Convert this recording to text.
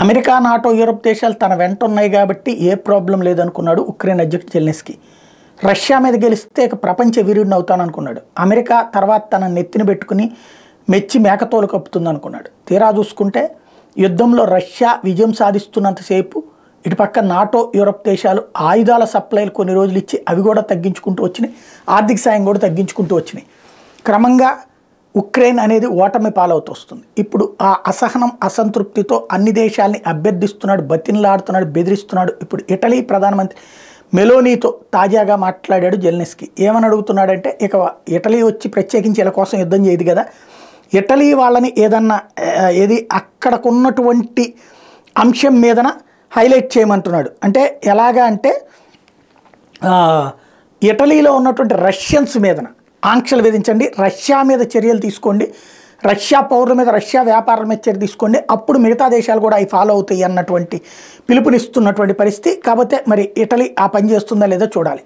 America, NATO, Europe దేశాలు తన వెంట ఉన్నాయి కాబట్టి ఏ ప్రాబ్లం లేదనుకున్నాడు ఉక్రెయిన్ అధ్యక్షుడు జెలెన్స్కీ. రష్యా మీద గెలిస్తే ఇక ప్రపంచ వీరుడిని అవుతాననుకున్నాడు. అమెరికా తర్వాత తన నెత్తిని పెట్టుకుని మెచ్చి మేకతోలు కప్పుతుంది అనుకున్నాడు. తీరా చూసుకుంటే యుద్ధంలో రష్యా విజయం సాధిస్తున్నంతసేపు ఇటుపక్క నాటో, యూరప్ దేశాలు ఆయుధాల సప్లైలు కొన్ని రోజులు ఇచ్చి అవి కూడా తగ్గించుకుంటూ వచ్చినాయి, ఆర్థిక సాయం కూడా తగ్గించుకుంటూ వచ్చినాయి. క్రమంగా ఉక్రెయిన్ అనేది ఓటమి పాలవుతూ వస్తుంది. ఇప్పుడు ఆ అసహనం, అసంతృప్తితో అన్ని దేశాలని అభ్యర్థిస్తున్నాడు, బతిన్లాడుతున్నాడు, బెదిరిస్తున్నాడు. ఇప్పుడు ఇటలీ ప్రధానమంత్రి మెలోనీతో తాజాగా మాట్లాడాడు జెలెన్స్కీ. ఏమని అడుగుతున్నాడంటే, ఇక ఇటలీ వచ్చి ప్రత్యేకించి ఇలా కోసం యుద్ధం చేయదు కదా, ఇటలీ వాళ్ళని ఏదన్నా అక్కడకున్నటువంటి అంశం మీదన హైలైట్ చేయమంటున్నాడు. అంటే ఎలాగా అంటే ఇటలీలో ఉన్నటువంటి రష్యన్స్ మీదన ఆంక్షలు విధించండి, రష్యా మీద చర్యలు తీసుకోండి, రష్యా పౌరుల మీద, రష్యా వ్యాపారాల మీద చర్య తీసుకోండి, అప్పుడు మిగతా దేశాలు కూడా అవి ఫాలో అవుతాయి అన్నటువంటి పిలుపునిస్తున్నటువంటి పరిస్థితి. కాకపోతే మరి ఇటలీ ఆ పని చేస్తుందా లేదో చూడాలి.